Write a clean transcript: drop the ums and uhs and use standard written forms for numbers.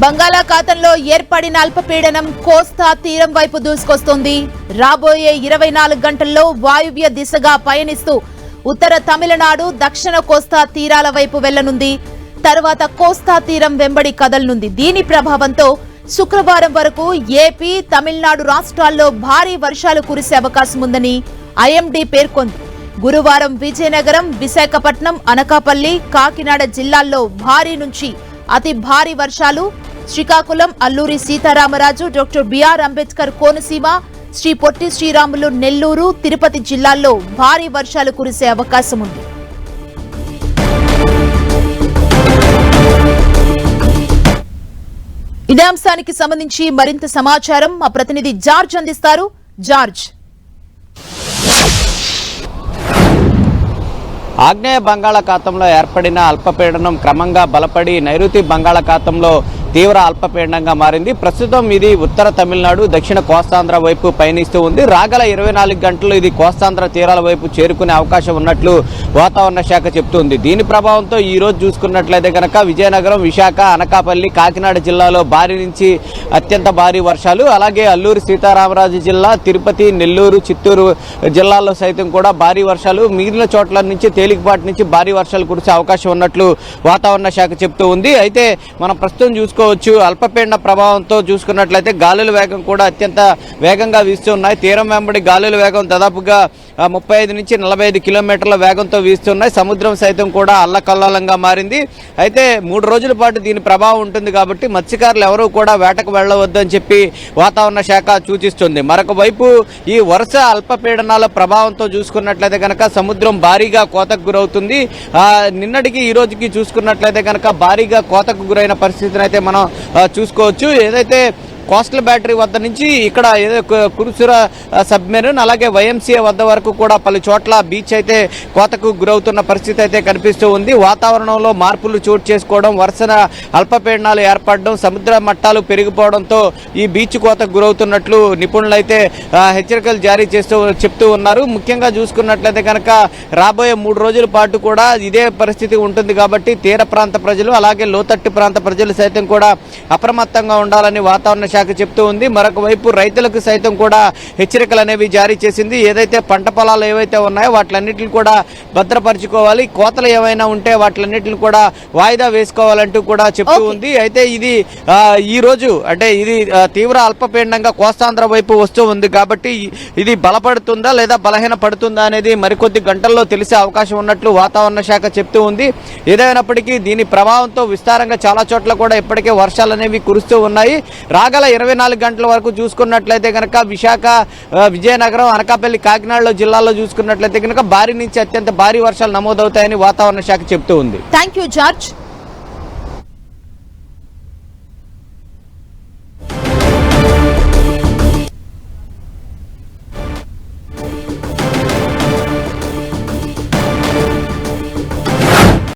బంగాళాఖాతంలో ఏర్పడిన అల్పపీడనం కోస్తా తీరం వైపు దూసుకొస్తుంది. రాబోయే 24 గంటల్లో వాయువ్య దిశగా పయనిస్తూ ఉత్తర తమిళనాడు, దక్షిణ కోస్తా తీరాల వైపు వెళ్లనుంది. తర్వాత కోస్తా తీరం వెంబడి కదలనుంది. దీని ప్రభావంతో శుక్రవారం వరకు ఏపీ, తమిళనాడు రాష్ట్రాల్లో భారీ వర్షాలు కురిసే అవకాశం ఉందని ఐఎండీ పేర్కొంది. గురువారం విజయనగరం, విశాఖపట్నం, అనకాపల్లి, కాకినాడ జిల్లాల్లో భారీ నుంచి అతి భారీ వర్షాలు, శ్రీకాకుళం, అల్లూరి సీతారామరాజు, డాక్టర్ బిఆర్ అంబేద్కర్ కోనసీమ, శ్రీ పొట్టి శ్రీరాములు, నెల్లూరు, తిరుపతి జిల్లాల్లో భారీ వర్షాలు కురిసే అవకాశం ఉంది. ఇదే అంశానికి సంబంధించి మరింత సమాచారం మా ప్రతినిధి జార్జ్ అందిస్తారు. జార్జ్, ఆగ్నేయ బంగాళాఖాతంలో ఏర్పడిన అల్పపీడనం క్రమంగా బలపడి నైరుతి బంగాళాఖాతంలో తీవ్ర అల్పపీడనంగా మారింది. ప్రస్తుతం ఇది ఉత్తర తమిళనాడు, దక్షిణ కోస్తాంధ్ర వైపు పయనిస్తూ ఉంది. రాగల 24 గంటలు ఇది కోస్తాంధ్ర తీరాల వైపు చేరుకునే అవకాశం ఉన్నట్లు వాతావరణ శాఖ చెబుతుంది. దీని ప్రభావంతో ఈ రోజు చూసుకున్నట్లయితే కనుక విజయనగరం, విశాఖ, అనకాపల్లి, కాకినాడ జిల్లాలో భారీ నుంచి అత్యంత భారీ వర్షాలు, అలాగే అల్లూరి సీతారామరాజు జిల్లా, తిరుపతి, నెల్లూరు, చిత్తూరు జిల్లాల్లో సైతం కూడా భారీ వర్షాలు, మిగిలిన చోట్ల నుంచి తేలికపాటి నుంచి భారీ వర్షాలు కురిసే అవకాశం ఉన్నట్లు వాతావరణ శాఖ చెబుతూ ఉంది. అయితే మనం ప్రస్తుతం చూసుకోవచ్చు, అల్పపీడన ప్రభావంతో చూసుకున్నట్లయితే గాలుల వేగం కూడా అత్యంత వేగంగా వీస్తున్నాయి. తీరం వెంబడి గాలుల వేగం దాదాపుగా 35 నుంచి 45 కిలోమీటర్ల వేగంతో వీస్తున్నాయి. సముద్రం సైతం కూడా అల్లకల్లోలంగా మారింది. అయితే 3 రోజుల పాటు దీని ప్రభావం ఉంటుంది కాబట్టి మత్స్యకారులు ఎవరూ కూడా వేటకు వెళ్ళవద్దని చెప్పి వాతావరణ శాఖ సూచిస్తుంది. మరొక వైపు ఈ వరుస అల్పపీడనాల ప్రభావంతో చూసుకున్నట్లయితే కనుక సముద్రం భారీగా కోతకు గురవుతుంది. నిన్నటికి ఈ రోజుకి చూసుకున్నట్లయితే కనుక భారీగా కోతకు గురైన పరిస్థితిని అయితే మనం చూసుకోవచ్చు. ఏదైతే కోస్టల్ బ్యాటరీ వద్ద నుంచి ఇక్కడ కురుసుర సబ్మెరీన్, అలాగే వైఎంసీఏ వద్ద వరకు కూడా పలు చోట్ల బీచ్ అయితే కోతకు గురవుతున్న పరిస్థితి అయితే కనిపిస్తూ ఉంది. వాతావరణంలో మార్పులు చోటు చేసుకోవడం, వరుసన అల్పపీడనాలు ఏర్పడడం, సముద్ర మట్టాలు పెరిగిపోవడంతో ఈ బీచ్ కోతకు గురవుతున్నట్లు నిపుణులు అయితే హెచ్చరికలు జారీ చెప్తూ ఉన్నారు. ముఖ్యంగా చూసుకున్నట్లయితే కనుక రాబోయే 3 రోజుల పాటు కూడా ఇదే పరిస్థితి ఉంటుంది కాబట్టి తీర ప్రాంత ప్రజలు, అలాగే లోతట్టు ప్రాంత ప్రజలు సైతం కూడా అప్రమత్తంగా ఉండాలని వాతావరణ శాఖ చెప్తూ ఉంది. మరొక వైపు రైతులకు సైతం కూడా హెచ్చరికలు అనేవి జారీ చేసింది. ఏదైతే పంట పొలాలు ఏవైతే ఉన్నాయో వాటిలన్నింటిని కూడా భద్రపరచుకోవాలి, కోతలు ఏమైనా ఉంటే వాటిలన్నింటిని కూడా వాయిదా వేసుకోవాలంటూ కూడా చెప్తూ ఉంది. అయితే ఇది ఈ రోజు అంటే ఇది తీవ్ర అల్పపీడనంగా కోస్తాంధ్ర వైపు వస్తూ ఉంది కాబట్టి ఇది బలపడుతుందా లేదా బలహీన పడుతుందా అనేది మరికొద్ది గంటల్లో తెలిసే అవకాశం ఉన్నట్లు వాతావరణ శాఖ చెప్తూ ఉంది. ఏదైనప్పటికీ దీని ప్రభావంతో విస్తారంగా చాలా చోట్ల కూడా ఇప్పటికే వర్షాలు అనేవి కురుస్తూ ఉన్నాయి. రాగల 24 గంటల వరకు చూసుకున్నట్లయితే కనుక విశాఖ, విజయనగరం, అనకాపల్లి, కాకినాడలో జిల్లాల్లో చూసుకున్నట్లయితే కనుక భారీ నుంచి అత్యంత భారీ వర్షాలు నమోదవుతాయని వాతావరణ శాఖ చెప్తూ ఉంది. Thank you George.